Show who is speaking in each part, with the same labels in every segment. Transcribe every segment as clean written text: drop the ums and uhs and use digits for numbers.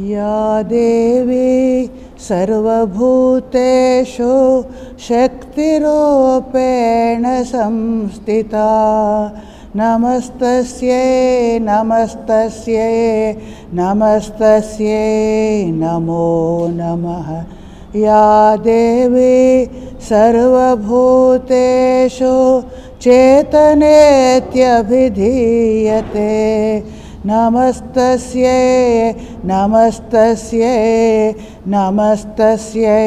Speaker 1: या देवी सर्वभूतेषु शक्तिरूपेण संस्थिता नमस्तस्यै नमस्तस्यै नमस्तस्यै नमो नमः। या देवी सर्वभूतेषु चेतनेत्यभिधीयते नमस्तस्यै नमस्तस्यै नमस्तस्यै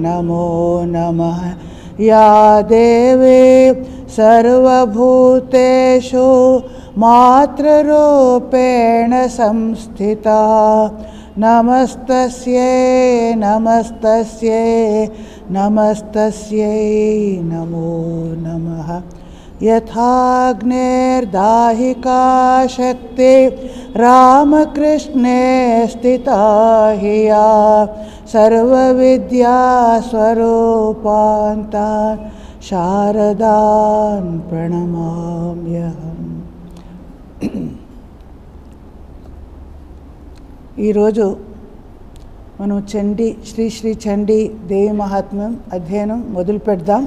Speaker 1: नमो नमः। या देवी सर्वभूतेषु मातृरूपेण संस्थिता नमस्तस्यै नमस्तस्यै नमस्तस्यै नमो नमः। यथाग्नेर्दाहिका शक्ति रामकृष्णे स्थिता हि या सर्वविद्यास्वरूपान्तान् शारदान् प्रणमाम्यहम्। ఈరోజు మనం శ్రీ శ్రీ చండీ దేవి మహాత్మ్యం అధ్యయనం మొదలు పెడదాం.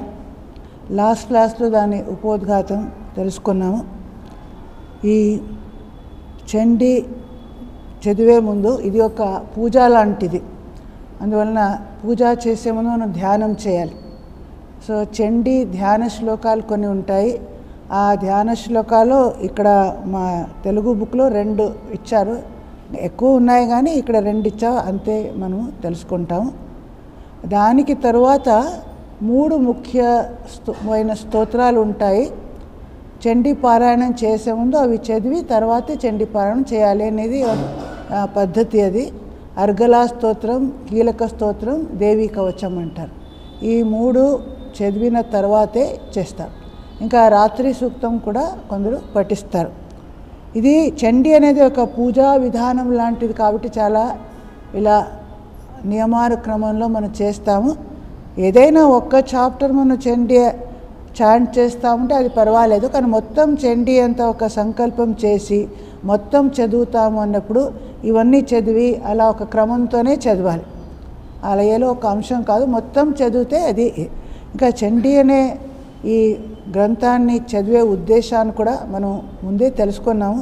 Speaker 1: లాస్ట్ క్లాస్లో దాని ఉపోద్ఘాతం తెలుసుకున్నాము. ఈ చండీ చదివే ముందు ఇది ఒక పూజ లాంటిది, అందువలన పూజ చేసే ముందు మనం ధ్యానం చేయాలి. సో చండీ ధ్యాన శ్లోకాలు కొన్ని ఉంటాయి. ఆ ధ్యాన శ్లోకాలు ఇక్కడ మా తెలుగు బుక్లో 2 ఇచ్చారు, ఎక్కువ ఉన్నాయి కానీ ఇక్కడ 2 ఇచ్చా, అంతే మనం తెలుసుకుంటాము. దానికి తరువాత 3 ముఖ్యమైన స్తోత్రాలు ఉంటాయి. చండీ పారాయణం చేసే ముందు అవి చదివి తర్వాతే చండీ పారాయణం చేయాలి అనేది పద్ధతి. అది అర్గళా స్తోత్రం, కీలక స్తోత్రం, దేవీ కవచం అంటారు. ఈ 3 చదివిన తర్వాతే చేస్తారు. ఇంకా రాత్రి సూక్తం కూడా కొందరు పఠిస్తారు. ఇది చండీ అనేది ఒక పూజా విధానం లాంటిది కాబట్టి చాలా ఇలా నియమానుక్రమంలో మనం చేస్తాము. ఏదైనా ఒక్క చాప్టర్ మనం చండీ చాంట్ చేస్తామంటే అది పర్వాలేదు, కానీ మొత్తం చండీ అంతా ఒక సంకల్పం చేసి మొత్తం చదువుతాము అన్నప్పుడు ఇవన్నీ చదివి అలా ఒక క్రమంతోనే చదవాలి. అలా ఏదో ఒక అంశం కాదు, మొత్తం చదివితే అది. ఇంకా చండీ అనే ఈ గ్రంథాన్ని చదివే ఉద్దేశాన్ని కూడా మనం ముందే తెలుసుకున్నాము.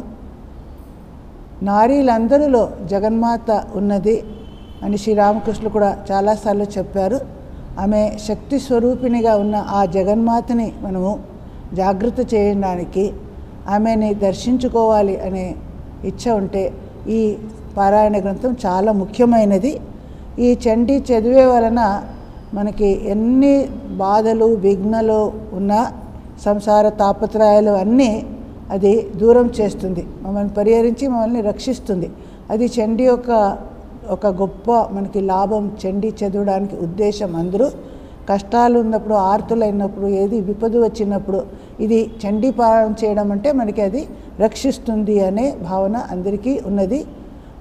Speaker 1: నారీలందరిలో జగన్మాత ఉన్నది అని శ్రీరామకృష్ణులు కూడా చాలాసార్లు చెప్పారు. ఆమె శక్తి స్వరూపిణిగా ఉన్న ఆ జగన్మాతని మనము జాగృత చేయడానికి, ఆమెని దర్శించుకోవాలి అనే ఇచ్చ ఉంటే ఈ పారాయణ గ్రంథం చాలా ముఖ్యమైనది. ఈ చండీ చదివే వలన మనకి ఎన్ని బాధలు విఘ్నలు ఉన్నా, సంసార తాపత్రయాలు అన్నీ అది దూరం చేస్తుంది, మమ్మల్ని పరిహరించి మమ్మల్ని రక్షిస్తుంది. అది చండీ ఒక గొప్ప మనకి లాభం. చండీ చదవడానికి ఉద్దేశం అందరూ కష్టాలు ఉన్నప్పుడు, ఆర్తులైనప్పుడు, ఏది విపద వచ్చినప్పుడు ఇది చండీ పారాయణం చేయడం అంటే మనకి అది రక్షిస్తుంది అనే భావన అందరికీ ఉన్నది.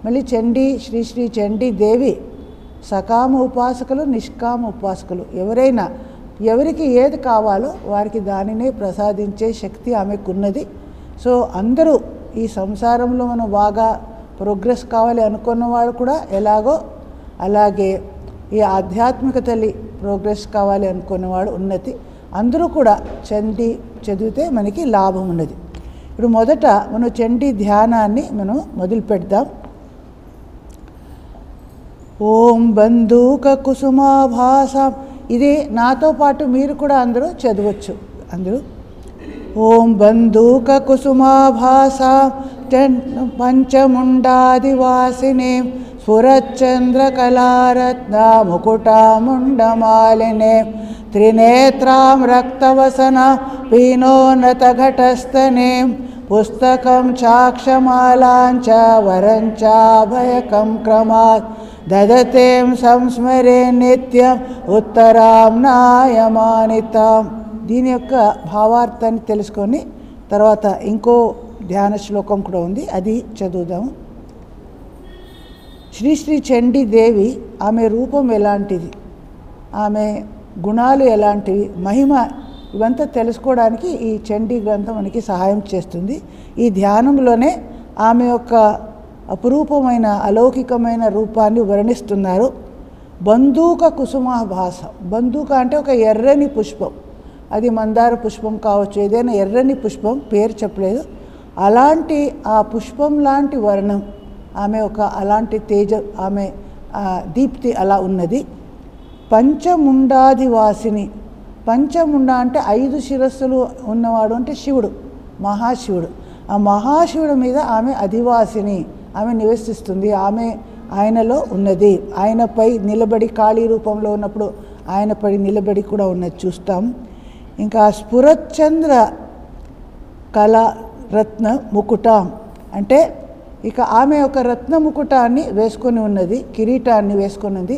Speaker 1: మళ్ళీ చండీ శ్రీ శ్రీ చండీ దేవి సకామ ఉపాసకులు, నిష్కామ ఉపాసకులు ఎవరైనా ఎవరికి ఏది కావాలో వారికి దానినే ప్రసాదించే శక్తి ఆమెకున్నది. సో అందరూ ఈ సంసారంలో మనం బాగా ప్రోగ్రెస్ కావాలి అనుకున్నవాడు కూడా ఎలాగో అలాగే ఈ ఆధ్యాత్మిక తల్లి ప్రోగ్రెస్ కావాలి అనుకున్నవాడు ఉన్నతి, అందరూ కూడా చండీ చదివితే మనకి లాభం ఉన్నది. ఇప్పుడు మొదట మనం చండీ ధ్యానాన్ని మనం మొదలు పెడదాం. ఓం బంధూక కుసుమాభాసం. ఇది నాతో పాటు మీరు కూడా అందరూ చదవచ్చు. అందరూ ఓం బంధూక కుసుమాభాసం పంచముండాదివాసిని స్ఫురచ్చంద్రకళారత్న ముకుటాముండమాలినే త్రినేత్రాం రక్తవసన పీనోన్నతఘటస్థనే పుస్తకం చాక్షమాలాంచ వరంచాభయకం క్రమాత్ దదతేం సంస్మరే నిత్యం ఉత్తరాం నాయమానితాం. దీని యొక్క భావార్థాన్ని తెలుసుకొని తర్వాత ఇంకో ధ్యాన శ్లోకం కూడా ఉంది, అది చదువుదాము. శ్రీ శ్రీ చండీ దేవి ఆమె రూపం ఎలాంటిది, ఆమె గుణాలు ఎలాంటివి, మహిమ ఇవంతా తెలుసుకోవడానికి ఈ చండీ గ్రంథం మనకి సహాయం చేస్తుంది. ఈ ధ్యానంలోనే ఆమె యొక్క అపురూపమైన అలౌకికమైన రూపాన్ని వర్ణిస్తున్నారు. బంధూక కుసుమ భాస. బంధూక అంటే ఒక ఎర్రని పుష్పం, అది మందార పుష్పం కావచ్చు, ఏదైనా ఎర్రని పుష్పం, పేరు చెప్పలేదు. అలాంటి ఆ పుష్పం లాంటి వర్ణం ఆమె, ఒక అలాంటి తేజ, ఆమె దీప్తి అలా ఉన్నది. పంచముండాదివాసిని. పంచముండ అంటే 5 శిరస్సులు ఉన్నవాడు అంటే శివుడు, మహాశివుడు. ఆ మహాశివుడి మీద ఆమె అధివాసిని, ఆమె నివసిస్తుంది, ఆమె ఆయనలో ఉన్నది. ఆయనపై నిలబడి, కాళీ రూపంలో ఉన్నప్పుడు ఆయనపై నిలబడి కూడా ఉన్నది చూస్తాం. ఇంకా స్ఫురచంద్ర కళ రత్న ముకుటం అంటే ఇక ఆమె ఒక రత్న ముకుటాన్ని వేసుకొని ఉన్నది, కిరీటాన్ని వేసుకొని ఉంది.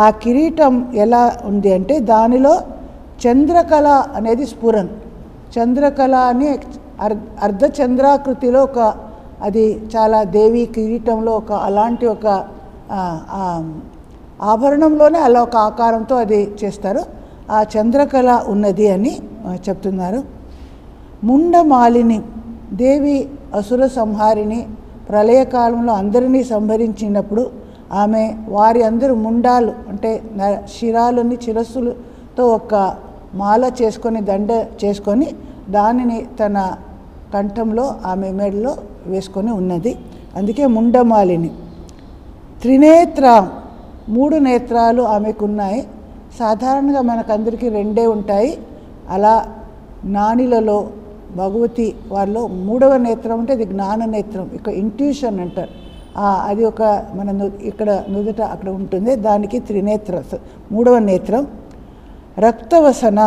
Speaker 1: ఆ కిరీటం ఎలా ఉంది అంటే దానిలో చంద్రకళ అనేది స్ఫురన్. చంద్రకళ అని అర్ధచంద్రాకృతిలో ఒక, అది చాలా దేవి కిరీటంలో ఒక అలాంటి ఒక ఆభరణంలోనే అలా ఒక ఆకారంతో అది చేస్తారు. ఆ చంద్రకళ ఉన్నది అని చెప్తున్నారు. ముండమాలిని. దేవి అసుర సంహారిణి. ప్రళయకాలంలో అందరినీ సంహరించినప్పుడు ఆమె వారి అందరూ ముండాలు అంటే శిరాలని, శిరస్సులతో ఒక మాల చేసుకొని, దండ చేసుకొని దానిని తన కంఠంలో, ఆమె మెడలో వేసుకొని ఉన్నది. అందుకే ముండమాలిని. త్రినేత్ర. 3 నేత్రాలు ఆమెకు ఉన్నాయి. సాధారణంగా మనకందరికీ 2 ఉంటాయి. అలా నానిలలో భగవతి వారిలో 3వ నేత్రం అంటే అది జ్ఞాన నేత్రం, ఇక ఇంట్యూషన్ అంటారు. అది ఒక మన ఇక్కడ నుదుట అక్కడ ఉంటుంది, దానికి త్రినేత్ర, 3వ నేత్రం. రక్తవసన.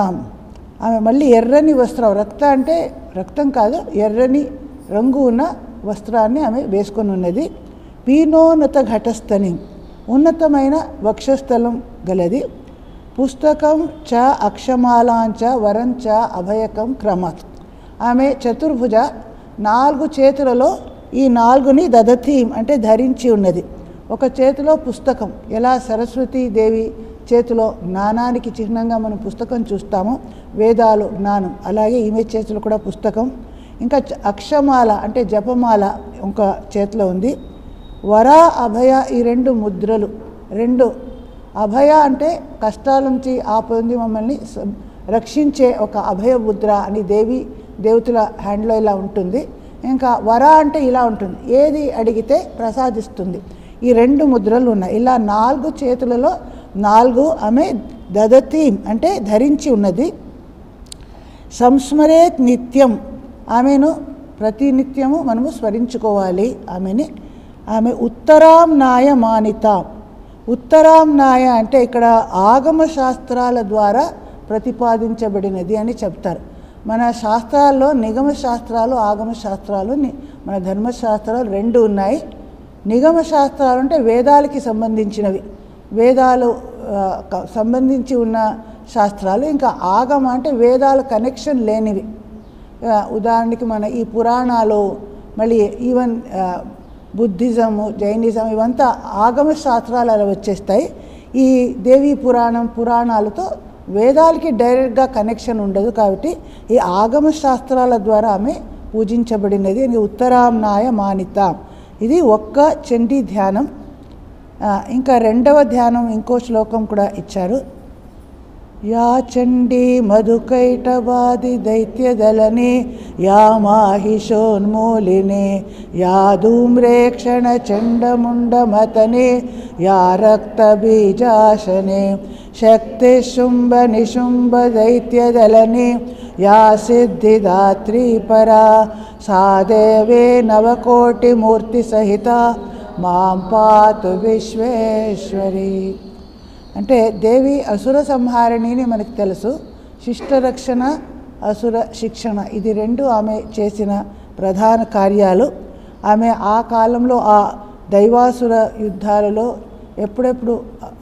Speaker 1: ఆమె మళ్ళీ ఎర్రని వస్త్రం, రక్త అంటే రక్తం కాదు, ఎర్రని రంగు ఉన్న వస్త్రాన్ని ఆమె వేసుకొని ఉన్నది. పీనోన్నత ఘటస్థని. ఉన్నతమైన వక్షస్థలం గలది. పుస్తకం చ అక్షమాలాంచ వరంచ అభయకం క్రమాత్. ఆమె చతుర్భుజ, 4 చేతులలో ఈ 4ని దదతి అంటే ధరించి ఉన్నది. ఒక చేతిలో పుస్తకం, ఎలా సరస్వతీ దేవి చేతిలో జ్ఞానానికి చిహ్నంగా మనం పుస్తకం చూస్తాము, వేదాలు, జ్ఞానం, అలాగే ఈమె చేతిలో కూడా పుస్తకం. ఇంకా అక్షమాల అంటే జపమాల ఒక చేతిలో ఉంది. వర అభయ, ఈ 2 ముద్రలు, 2 అభయ అంటే కష్టాల నుంచి ఆపొంది మమ్మల్ని రక్షించే ఒక అభయ ముద్ర అని దేవతల హ్యాండ్లో ఇలా ఉంటుంది. ఇంకా వర అంటే ఇలా ఉంటుంది, ఏది అడిగితే ప్రసాదిస్తుంది. ఈ 2 ముద్రలు ఉన్నాయి. ఇలా 4 చేతులలో 4 ఆమె దదతి అంటే ధరించి ఉన్నది. సంస్మరేత్ నిత్యం. ఆమెను ప్రతి నిత్యము మనము స్మరించుకోవాలి ఆమెని. ఆమె ఉత్తరాంనాయ మానిత. ఉత్తరాంనాయ అంటే ఇక్కడ ఆగమ శాస్త్రాల ద్వారా ప్రతిపాదించబడినది అని చెప్తారు. మన శాస్త్రాల్లో నిగమ శాస్త్రాలు, ఆగమ శాస్త్రాలు, మన ధర్మశాస్త్రాలు 2 ఉన్నాయి. నిగమ శాస్త్రాలు అంటే వేదాలకి సంబంధించినవి, వేదాలు సంబంధించి ఉన్న శాస్త్రాలు. ఇంకా ఆగమ అంటే వేదాల కనెక్షన్ లేనివి. ఉదాహరణకి మన ఈ పురాణాలు, మళ్ళీ ఈవెన్ బుద్ధిజము, జైనిజం, ఇవంతా ఆగమ శాస్త్రాలు అలా వచ్చేస్తాయి. ఈ దేవీ పురాణాలతో వేదాలకి డైరెక్ట్గా కనెక్షన్ ఉండదు. కాబట్టి ఈ ఆగమ శాస్త్రాల ద్వారా ఆమె పూజించబడినది. ఉత్తరాంనాయ మానిత. ఇది ఒక్క చండీ ధ్యానం. ఇంకా 2వ ధ్యానం ఇంకో శ్లోకం కూడా ఇచ్చారు. యా చండీ మధుకైటవాది దైత్యదళనే, యా మాహిషోన్మూలినే, యా ధూమ్రేక్షణ చండముండమతనే, యా రక్తబీజాశనే, శక్తి శుంభ నిశుంభ దైత్యదళనే, యా సిద్ధిదాత్రీ పరా, సా దేవే నవకోటిమూర్తి సహిత మాం పాతు విశ్వేశ్వరి. అంటే దేవి అసుర సంహారిణిని మనకు తెలుసు. శిష్టరక్షణ, అసుర శిక్షణ, ఇది 2 ఆమె చేసిన ప్రధాన కార్యాలు. ఆమె ఆ కాలంలో ఆ దైవాసుర యుద్ధాలలో ఎప్పుడెప్పుడు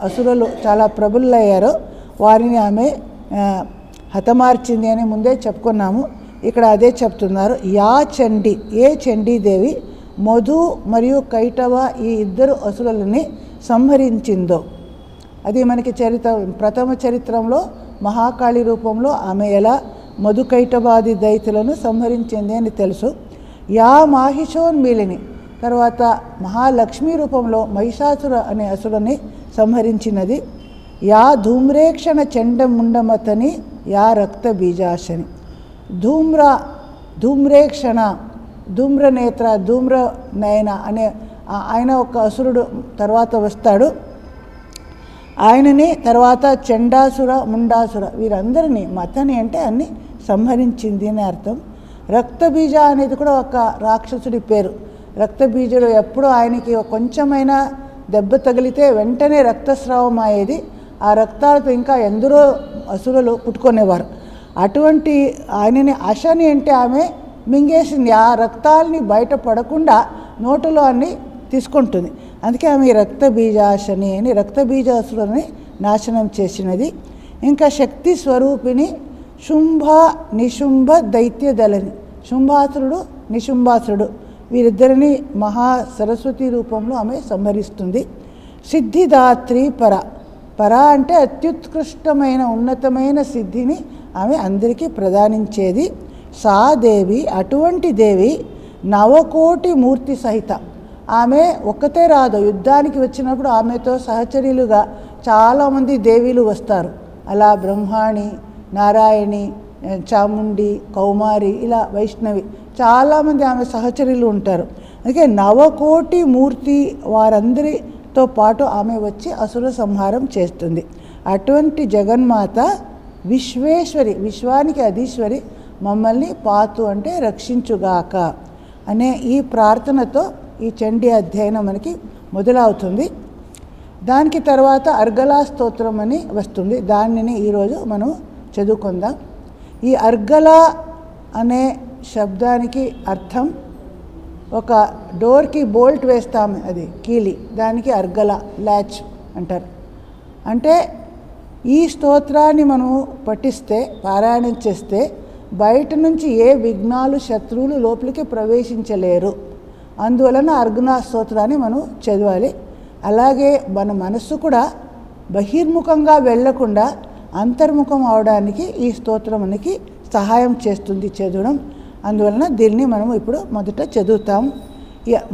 Speaker 1: అసురులు చాలా ప్రబులయ్యారో వారిని ఆమె హతమార్చింది అని ముందే చెప్పుకున్నాము. ఇక్కడ అదే చెప్తున్నారు. యా చండి, ఏ చండీదేవి మధు మరియు కైటవ ఈ 2 అసురులని సంహరించిందో, అది మనకి ప్రథమ చరిత్రంలో మహాకాళి రూపంలో ఆమె ఎలా మధుకైటవాది దైత్యులను సంహరించింది అని తెలుసు. యా మాహిషోన్మీలిని, తర్వాత మహాలక్ష్మి రూపంలో మహిషాసుర అనే అసురుని సంహరించినది. యా ధూమ్రేక్షణ చండముండమతని యా రక్త బీజాశని. ధూమ్రేక్షణ, ధూమ్రనేత్ర, ధూమ్రనయన అనే ఆయన ఒక అసురుడు తర్వాత వస్తాడు. ఆయనని తర్వాత చండాసుర, ముండాసుర వీరందరినీ, మతని అంటే అన్ని సంహరించింది అని అర్థం. రక్తబీజ అనేది కూడా ఒక రాక్షసుడి పేరు. రక్తబీజుడు ఎప్పుడు ఆయనకి కొంచెమైనా దెబ్బ తగిలితే వెంటనే రక్తస్రావం అయ్యేది. ఆ రక్తాలతో ఇంకా ఎందరో అసురులు పుట్టుకునేవారు. అటువంటి ఆయనని అశని అంటే ఆమె మింగేసింది. ఆ రక్తాలని బయట పడకుండా నోటులో అన్ని తీసుకుంటుంది. అందుకే ఆమె రక్తబీజాశని అని రక్తబీజాసురుని నాశనం చేసినది. ఇంకా శక్తి స్వరూపిణి శుంభ నిశుంభ దైత్యదళని. శుంభాసురుడు, నిశుంభాసురుడు వీరిద్దరిని మహా సరస్వతి రూపంలో ఆమె సంహరిస్తుంది. సిద్ధిదాత్రి పర. పర అంటే అత్యుత్కృష్టమైన ఉన్నతమైన సిద్ధిని ఆమె అందరికీ ప్రదానించేది. సా దేవి, అటువంటి దేవి నవకోటి మూర్తి సహిత. ఆమె ఒక్కతే రాదు, యుద్ధానికి వచ్చినప్పుడు ఆమెతో సహచర్యులుగా చాలామంది దేవీలు వస్తారు. అలా బ్రహ్మాణి, నారాయణి, చాముండి, కౌమారి, ఇలా వైష్ణవి చాలామంది ఆమె సహచర్యులు ఉంటారు. అందుకే నవకోటి మూర్తి వారందరితో పాటు ఆమె వచ్చి అసుర సంహారం చేస్తుంది. అటువంటి జగన్మాత విశ్వేశ్వరి, విశ్వానికి అధీశ్వరి, మమ్మల్ని పాతు అంటే రక్షించుగాక అనే ఈ ప్రార్థనతో ఈ చండీ అధ్యయనం మనకి మొదలవుతుంది. దానికి తర్వాత అర్గళా స్తోత్రం అని వస్తుంది. దానిని ఈరోజు మనం చదువుకుందాం. ఈ అర్గళా అనే శబ్దానికి అర్థం ఒక డోర్కి బోల్ట్ వేస్తాము, అది కీలి, దానికి అర్గళ లాచ్ అంటారు. అంటే ఈ స్తోత్రాన్ని మనం పఠిస్తే, పారాయణం చేస్తే బయట నుంచి ఏ విఘ్నాలు, శత్రువులు లోపలికి ప్రవేశించలేరు. అందువలన అర్గళా స్తోత్రాన్ని మనం చదవాలి. అలాగే మన మనస్సు కూడా బహిర్ముఖంగా వెళ్లకుండా అంతర్ముఖం అవడానికి ఈ స్తోత్రం మనకి సహాయం చేస్తుంది చదవడం. అందువలన దీన్ని మనం ఇప్పుడు మొదట చదువుతాం.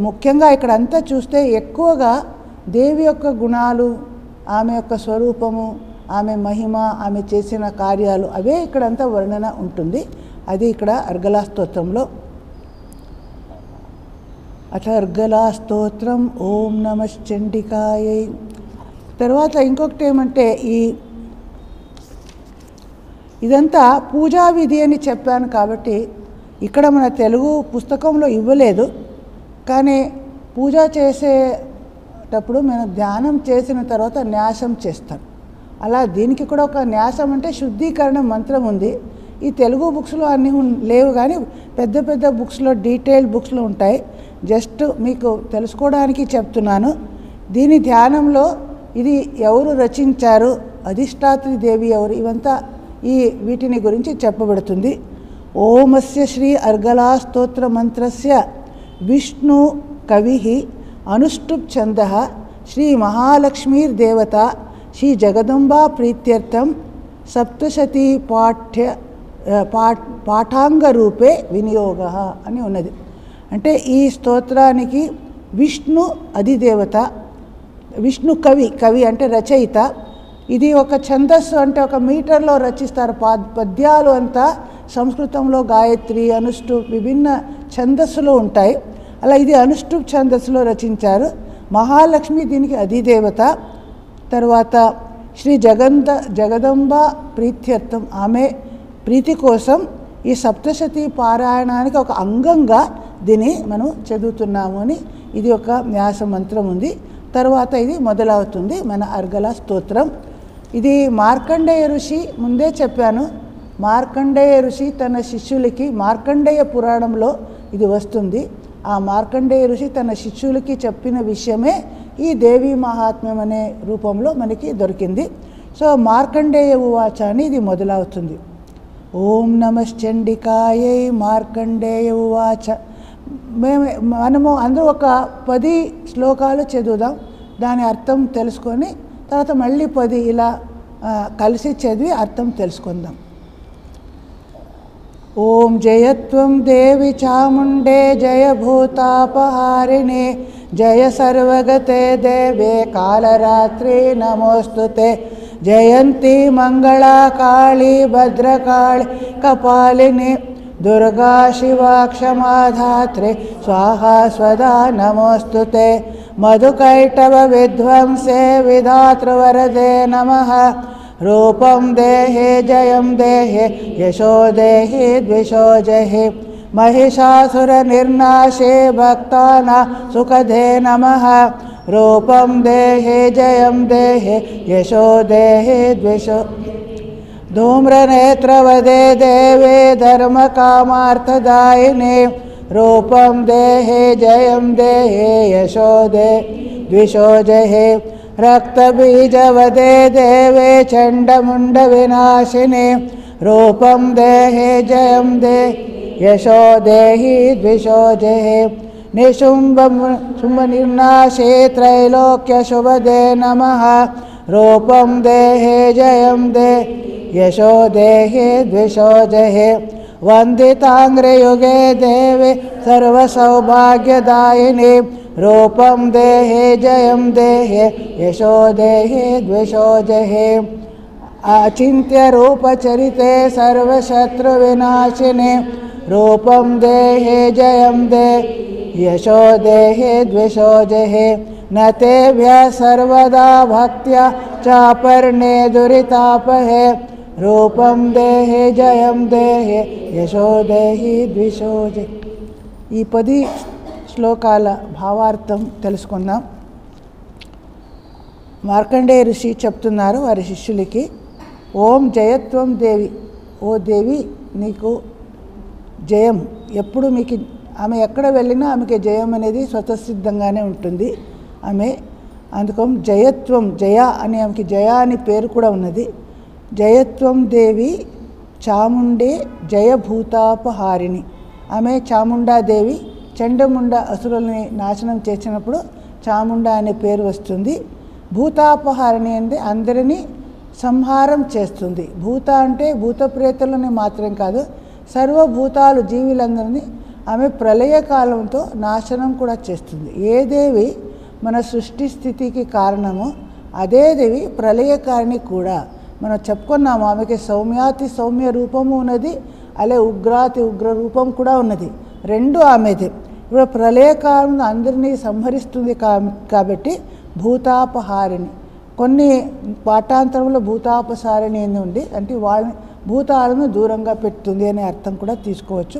Speaker 1: ముఖ్యంగా ఇక్కడ అంతా చూస్తే ఎక్కువగా దేవి యొక్క గుణాలు, ఆమె యొక్క స్వరూపము, ఆమె మహిమ, ఆమె చేసిన కార్యాలు అవే ఇక్కడంతా వర్ణన ఉంటుంది. అది ఇక్కడ అర్గళా స్తోత్రంలో. అథ అర్గళా స్తోత్రం ఓం నమశ్చండికాయై. తర్వాత ఇంకొకటి ఏమంటే, ఇదంతా పూజా విధి అని చెప్పాను కాబట్టి ఇక్కడ మన తెలుగు పుస్తకంలో ఇవ్వలేదు. కానీ పూజ చేసేటప్పుడు మనం ధ్యానం చేసిన తర్వాత న్యాసం చేస్తాం. అలా దీనికి కూడా ఒక న్యాసం అంటే శుద్ధీకరణ మంత్రం ఉంది. ఈ తెలుగు బుక్స్లో అన్నీ లేవు, కానీ పెద్ద పెద్ద బుక్స్లో, డీటెయిల్డ్ బుక్స్లో ఉంటాయి. జస్ట్ మీకు తెలుసుకోవడానికి చెప్తున్నాను. దీని ధ్యానంలో ఇది ఎవరు రచించారు, అధిష్టాత్రి దేవి ఎవరు, ఇవంతా వీటిని గురించి చెప్పబడుతుంది. ఓమస్య శ్రీ అర్గళా స్తోత్ర మంత్రస్య విష్ణు కవి అనుష్టుప్ ఛంద శ్రీ మహాలక్ష్మీర్దేవత శ్రీ జగదంబా ప్రీత్యర్థం సప్తశతీ పాఠాంగ రూపే వినియోగ అని ఉన్నది. అంటే ఈ స్తోత్రానికి విష్ణు అధిదేవత, విష్ణు కవి, కవి అంటే రచయిత. ఇది ఒక ఛందస్సు, అంటే ఒక మీటర్లో రచిస్తారు. పద్యాలు అంతా సంస్కృతంలో గాయత్రి, అనుష్టు విభిన్న ఛందస్సులు ఉంటాయి. అలా ఇది అనుష్టు ఛందస్సులో రచించారు. మహాలక్ష్మి దీనికి అధిదేవత. తర్వాత శ్రీ జగదంబ ప్రీత్యర్థం, ఆమె ప్రీతి కోసం ఈ సప్తశతి పారాయణానికి ఒక అంగంగా దీన్ని మనం చదువుతున్నాము అని ఇది ఒక న్యాస మంత్రం ఉంది. తర్వాత ఇది మొదలవుతుంది మన అర్గళా స్తోత్రం. ఇది మార్కండేయ ఋషి, ముందే చెప్పాను, మార్కండేయ ఋషి తన శిష్యులకి, మార్కండేయ పురాణంలో ఇది వస్తుంది. ఆ మార్కండేయ ఋషి తన శిష్యులకి చెప్పిన విషయమే ఈ దేవీ మహాత్మ్యం అనే రూపంలో మనకి దొరికింది. సో మార్కండేయ ఉవాచ అని ఇది మొదలవుతుంది. ఓం నమశ్చండికాయై మార్కండేయ ఉవాచ. మనము అందరూ ఒక 10 శ్లోకాలు చదువుదాం, దాని అర్థం తెలుసుకొని తర్వాత మళ్ళీ 10 ఇలా కలిసి చదివి అర్థం తెలుసుకుందాం. ఓం జయత్వం దేవి చాముండే జయ భూతాపహారిణి జయ సర్వగతే దేవే కాళరాత్రి నమోస్తుతే జయంతి మంగళా కాళీ భద్రకాళి కపాలిని దుర్గా శివా క్షమాధాత్రి స్వాహా స్వదా నమోస్తుతే మధుకైటవ విధ్వంసే విధాతృవరదే నమః రూపం దేహే జయం దేహే యశో దేహి ద్విషో జహి महिषासुर निर्नाशे भक्ताना सुखदे नमः रूपं देहे जयं देहे यशो देहे द्विषो धूम्रनेत्रवदे देवे धर्मकामार्थदायिने रूपं देहे जयं देहे यशो दे द्विषो जहे रक्तबीजवदे देवे चण्डमुण्डविनाशिने रूपं देहे जयं देहे यशो देहि द्विषो जहे निशुम्भ निर्नाशे त्रैलोक्य शुभदे नमः रूपं देहे जयं दे यशो देहि द्विषो जहे वन्दिताङ्ग्रयुगे देवे सर्वसौभाग्यदायिने रूपं देहे जयं देहे यशो देहि द्विषो जहे अचिन्त्य रूपचरिते सर्वशत्रुविनाशिने रूपं देहे जयं दे यशो देहे द्विषो जहे न तेभ्यः सर्वदा भक्त्या चापर्णे दुरितापहे रूपं देहे जयं देहे यशो देहि द्विषो जहे। ఈ 10 శ్లోకాల భావార్థం తెలుసుకుందాం. మార్కండేయ ఋషి చెప్తున్నారు వారి శిష్యులకి, ఓం జయత్వం దేవి, ఓ దేవి నీకు జయం. ఎప్పుడు మీకు ఆమె ఎక్కడ వెళ్ళినా ఆమెకి జయం అనేది స్వతసిద్ధంగానే ఉంటుంది. ఆమె అందుకం జయత్వం, జయ అని ఆమెకి జయ అని పేరు కూడా ఉన్నది. జయత్వం దేవి చాముండే జయభూతాపహారిణి. ఆమె చాముండాదేవి చండముండ అసురుల్ని నాశనం చేసినప్పుడు చాముండ అనే పేరు వస్తుంది. భూతాపహారిణి అంటే అందరినీ సంహారం చేస్తుంది. భూత అంటే భూత ప్రేతలని మాత్రం కాదు, సర్వభూతాలు జీవులందరినీ ఆమె ప్రళయకాలంతో నాశనం కూడా చేస్తుంది. ఏ దేవి మన సృష్టి స్థితికి కారణమో అదే దేవి ప్రళయకారిణి కూడా. మనం చెప్పుకున్నాము ఆమెకి సౌమ్యాతి సౌమ్య రూపము ఉన్నది, అలాగే ఉగ్రాతి ఉగ్ర రూపం కూడా ఉన్నది. రెండు ఆమెదే. ఇప్పుడు ప్రళయకాలం అందరినీ సంహరిస్తుంది కాబట్టి భూతాపహారిణి. కొన్ని పాఠాంతరంలో భూతాపసారిణి అని ఉంది, అంటే వాళ్ళని భూతాలను దూరంగా పెడుతుంది అనే అర్థం కూడా తీసుకోవచ్చు.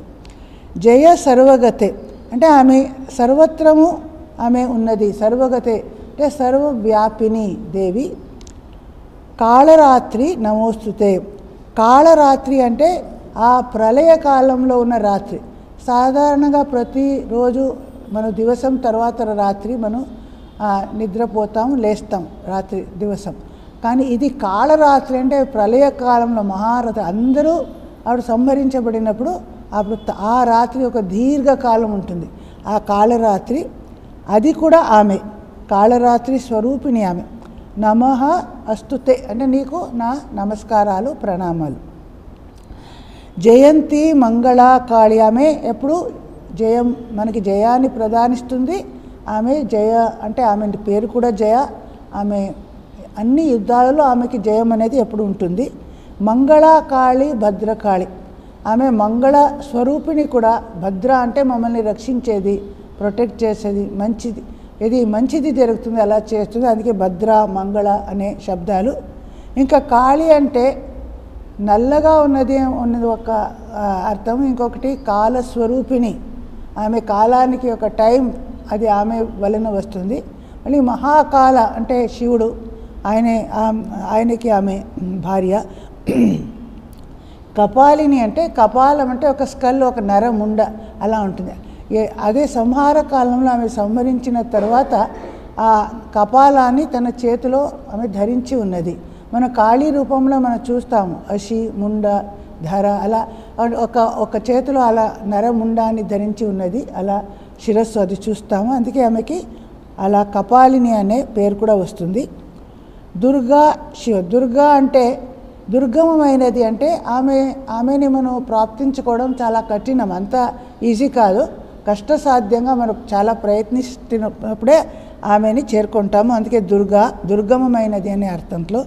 Speaker 1: జయ సర్వగతే అంటే ఆమె సర్వత్రము ఆమె ఉన్నది. సర్వగతే అంటే సర్వవ్యాపిని దేవి. కాళరాత్రి నమోస్తుతే. కాళరాత్రి అంటే ఆ ప్రళయకాలంలో ఉన్న రాత్రి. సాధారణంగా ప్రతిరోజు మనం దివసం తర్వాత రాత్రి మనం నిద్రపోతాం, లేస్తాం రాత్రి దివసం. కానీ ఇది కాళరాత్రి అంటే ప్రళయకాలంలో మహారథ అందరూ ఆవిడ సంహరించబడినప్పుడు అప్పుడు ఆ రాత్రి ఒక దీర్ఘకాలం ఉంటుంది. ఆ కాళరాత్రి అది కూడా ఆమె. కాళరాత్రి స్వరూపిణి ఆమె. నమః అస్తుతే అంటే నీకు నా నమస్కారాలు, ప్రణామాలు. జయంతి మంగళా కాళి. ఆమె ఎప్పుడు జయం, మనకి జయాన్ని ప్రదానిస్తుంది. ఆమె జయ అంటే ఆమె పేరు కూడా జయ. ఆమె అన్ని యుద్ధాలలో ఆమెకి జయం అనేది ఎప్పుడు ఉంటుంది. మంగళా కాళి భద్రకాళి. ఆమె మంగళ స్వరూపిణి కూడా. భద్ర అంటే మమ్మల్ని రక్షించేది, ప్రొటెక్ట్ చేసేది, మంచిది, ఇది మంచిది జరుగుతుంది అలా చేస్తుంది. అందుకే భద్ర మంగళ అనే శబ్దాలు. ఇంకా కాళి అంటే నల్లగా ఉన్నది ఒక అర్థం. ఇంకొకటి కాలస్వరూపిణి. ఆమె కాలానికి ఒక టైం అది ఆమె వలన వస్తుంది. మళ్ళీ మహాకాల అంటే శివుడు, ఆయనకి ఆమె భార్య. కపాలిని అంటే కపాలం అంటే ఒక స్కల్, ఒక నరముండ అలా ఉంటుంది. అదే సంహార కాలంలో ఆమె సంహరించిన తర్వాత ఆ కపాలాన్ని తన చేతిలో ఆమె ధరించి ఉన్నది. మన కాళీ రూపంలో మనం చూస్తాము అషి, ముండ, ధర అలా ఒక చేతిలో అలా నరముండాన్ని ధరించి ఉన్నది, అలా శిరస్సు అది చూస్తాము. అందుకే ఆమెకి అలా కపాలిని అనే పేరు కూడా వస్తుంది. దుర్గా శివ. దుర్గా అంటే దుర్గమమైనది అంటే ఆమెని మనం ప్రాప్తించుకోవడం చాలా కఠినం, అంత ఈజీ కాదు, కష్టసాధ్యంగా మనం చాలా ప్రయత్నిస్తున్నప్పుడే ఆమెని చేరుకుంటాము. అందుకే దుర్గమమైనది అనే అర్థంలో.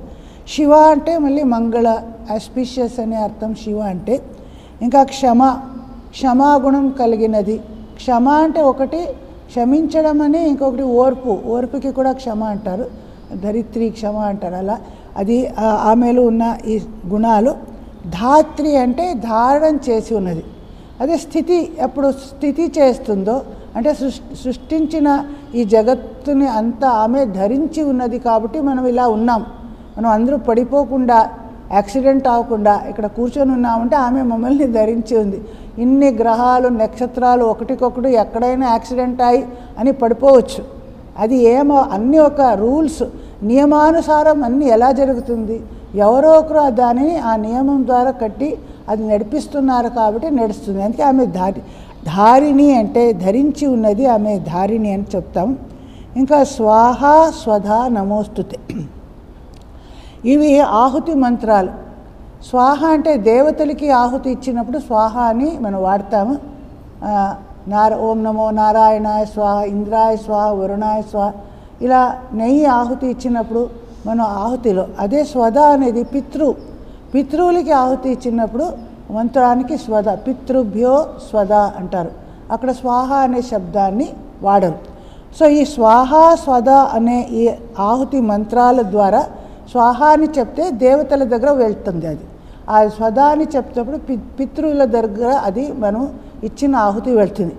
Speaker 1: శివ అంటే మళ్ళీ మంగళ, ఆస్పిషియస్ అనే అర్థం శివ అంటే. ఇంకా క్షమాగుణం కలిగినది. క్షమ అంటే ఒకటి క్షమించడం అని, ఇంకొకటి ఓర్పుకి కూడా క్షమ అంటారు, ధరిత్రి క్షమ అంటారు. అలా అది ఆమెలో ఉన్న ఈ గుణాలు. ధాత్రి అంటే ధారణ చేసి ఉన్నది, అదే స్థితి ఎప్పుడు స్థితి చేస్తుందో అంటే సృష్టించిన ఈ జగత్తుని అంతా ఆమె ధరించి ఉన్నది. కాబట్టి మనం ఇలా ఉన్నాం, మనం అందరూ పడిపోకుండా యాక్సిడెంట్ అవ్వకుండా ఇక్కడ కూర్చొని ఉన్నామంటే ఆమె మమ్మల్ని ధరించి ఉంది. ఇన్ని గ్రహాలు నక్షత్రాలు ఒకటికొకటి ఎక్కడైనా యాక్సిడెంట్ అయ్యి అని పడిపోవచ్చు, అది ఏమో అన్నీ ఒక రూల్స్ నియమానుసారం అన్నీ ఎలా జరుగుతుంది, ఎవరో ఒకరు దానిని ఆ నియమం ద్వారా కట్టి అది నడిపిస్తున్నారు కాబట్టి నడుస్తుంది. అందుకే ఆమె ధారిణి అంటే ధరించి ఉన్నది, ఆమె ధారిణి అని చెప్తాం. ఇంకా స్వాహ స్వధా నమోస్తుతే, ఇవి ఆహుతి మంత్రాలు. స్వాహ అంటే దేవతలకి ఆహుతి ఇచ్చినప్పుడు స్వాహ అని మనం వాడతాము. ఓం నమో నారాయణాయ స్వాహ, ఇంద్రాయ స్వాహ, వరుణాయ స్వాహ, ఇలా నెయ్యి ఆహుతి ఇచ్చినప్పుడు మనం ఆహుతిలో. అదే స్వధ అనేది పితృవులకి ఆహుతి ఇచ్చినప్పుడు మంత్రానికి స్వధ, పితృభ్యో స్వధ అంటారు, అక్కడ స్వాహ అనే శబ్దాన్ని వాడరు. సో ఈ స్వాహ స్వధ అనే ఈ ఆహుతి మంత్రాల ద్వారా స్వాహ అని చెప్తే దేవతల దగ్గర వెళ్తుంది, అది ఆ స్వధ అని చెప్తేప్పుడు పితృల దగ్గర అది మనం ఇచ్చిన ఆహుతి వెళ్తుంది.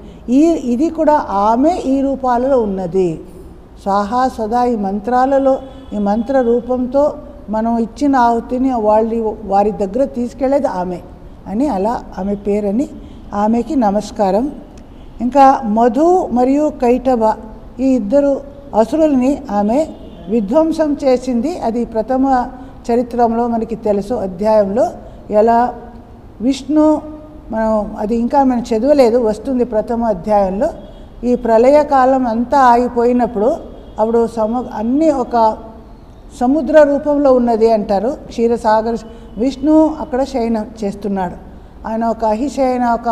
Speaker 1: ఇది కూడా ఆమె ఈ రూపాలలో ఉన్నది. స్వాహ స్వధ ఈ మంత్రాలలో ఈ మంత్ర రూపంతో మనం ఇచ్చిన ఆహుతిని వారి దగ్గర తీసుకెళ్లేది ఆమె అని, అలా ఆమె పేరని, ఆమెకి నమస్కారం. ఇంకా మధు మరియు కైటభ ఈ ఇద్దరు అసురుల్ని ఆమె విధ్వంసం చేసింది. అది ప్రథమ చరిత్రలో మనకి తెలుసు, అధ్యాయంలో ఎలా విష్ణు, అది ఇంకా మనం చదవలేదు, వస్తుంది ప్రథమ అధ్యాయంలో. ఈ ప్రళయకాలం అంతా ఆగిపోయినప్పుడు అప్పుడు అన్నీ ఒక సముద్ర రూపంలో ఉన్నది అంటారు. క్షీరసాగర విష్ణు అక్కడ శయనం చేస్తున్నాడు, ఆయన ఒక అహిశయన, ఒక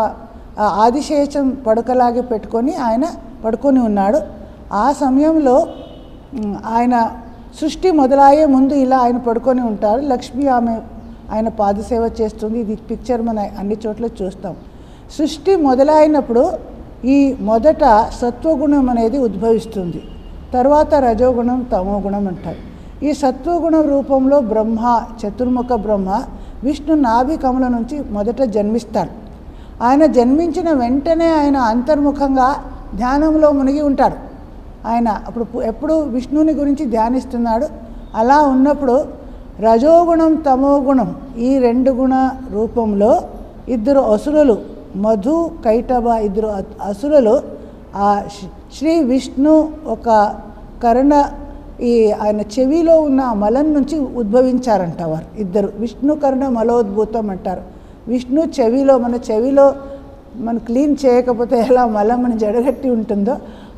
Speaker 1: ఆదిశేషం పడుకలాగే పెట్టుకొని ఆయన పడుకొని ఉన్నాడు. ఆ సమయంలో ఆయన సృష్టి మొదలయ్యే ముందు ఇలా ఆయన పడుకొని ఉంటారు. లక్ష్మి ఆయన పాదసేవ చేస్తుంది. ఇది పిక్చర్ మన అన్ని చోట్ల చూస్తాం. సృష్టి మొదలైనప్పుడు ఈ మొదట సత్వగుణం అనేది ఉద్భవిస్తుంది, తర్వాత రజోగుణం, తమోగుణం అంటారు. ఈ సత్వగుణ రూపంలో బ్రహ్మ, చతుర్ముఖ బ్రహ్మ విష్ణు నాభి కమల నుంచి మొదట జన్మిస్తాడు. ఆయన జన్మించిన వెంటనే ఆయన అంతర్ముఖంగా ధ్యానంలో మునిగి ఉంటాడు. ఆయన ఎప్పుడు విష్ణుని గురించి ధ్యానిస్తున్నాడు. అలా ఉన్నప్పుడు రజోగుణం, తమోగుణం ఈ రెండు గుణ రూపంలో ఇద్దరు అసురులు, మధు కైటభ ఇద్దరు అసురులు ఆ శ్రీ విష్ణు ఒక ఆయన చెవిలో ఉన్న మలం నుంచి ఉద్భవించారంట. వారు ఇద్దరు విష్ణు కర్ణ మలోద్భూతం అంటారు. విష్ణు చెవిలో, మన చెవిలో మనం క్లీన్ చేయకపోతే ఎలా మలం మన జడగట్టి ఉంటుందో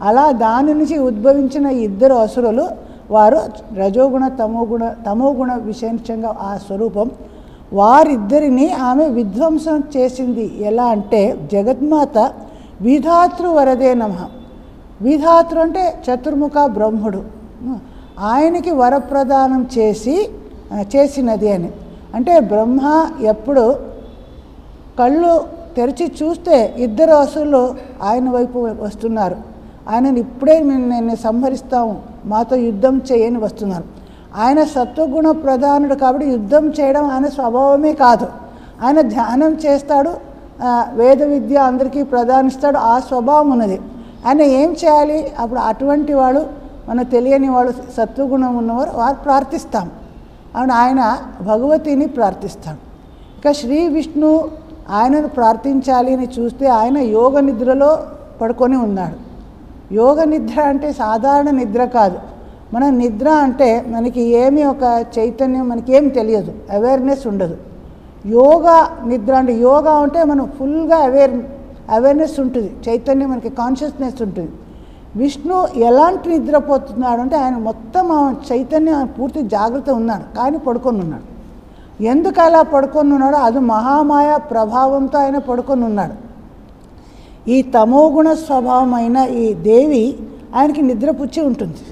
Speaker 1: అలా దాని నుంచి ఉద్భవించిన ఇద్దరు అసురులు, వారు రజోగుణ తమోగుణ విశేషంగా ఆ స్వరూపం. వారిద్దరిని ఆమె విధ్వంసం చేసింది. ఎలా అంటే జగన్మాత విధాతృ వరదే నమః. విధాతృ అంటే చతుర్ముఖ బ్రహ్ముడు, ఆయనకి వరప్రదానం చేసినది అని. అంటే బ్రహ్మ ఎప్పుడు కళ్ళు తెరిచి చూస్తే ఇద్దరు అసురులు ఆయన వైపు వస్తున్నారు. ఆయనని ఇప్పుడే నేను సంహరిస్తాము, మాతో యుద్ధం చేయని వస్తున్నారు. ఆయన సత్వగుణ ప్రధానుడు కాబట్టి యుద్ధం చేయడం ఆయన స్వభావమే కాదు. ఆయన ధ్యానం చేస్తాడు, వేద విద్య అందరికీ ప్రదానిస్తాడు, ఆ స్వభావం ఉన్నది. ఆయన ఏం చేయాలి? అప్పుడు అటువంటి వాడు, మనకు తెలియని వాడు, సత్వగుణం ఉన్నవారు వారు ప్రార్థిస్తాం. ఆయన భగవతిని ప్రార్థిస్తాడు. ఇక శ్రీ విష్ణు ఆయనను ప్రార్థించాలి అని చూస్తే ఆయన యోగ నిద్రలో పడుకొని ఉన్నాడు. యోగ నిద్ర అంటే సాధారణ నిద్ర కాదు. మన నిద్ర అంటే మనకి ఏమీ ఒక చైతన్యం, మనకి ఏం తెలియదు, అవేర్నెస్ ఉండదు. యోగా నిద్ర అంటే యోగా అంటే మనం ఫుల్గా అవేర్నెస్ ఉంటుంది, చైతన్యం, మనకి కాన్షియస్నెస్ ఉంటుంది. విష్ణు ఎలాంటి నిద్రపోతున్నాడు అంటే ఆయన మొత్తం చైతన్యం పూర్తి జాగ్రత్త ఉన్నాడు కానీ పడుకొని ఉన్నాడు. ఎందుకు అలా పడుకొని ఉన్నాడో అది మహామాయ ప్రభావంతో ఆయన పడుకొని ఉన్నాడు. ఈ తమోగుణ స్వభావమైన ఈ దేవి ఆయనకి నిద్రపుచ్చి ఉంటుంది.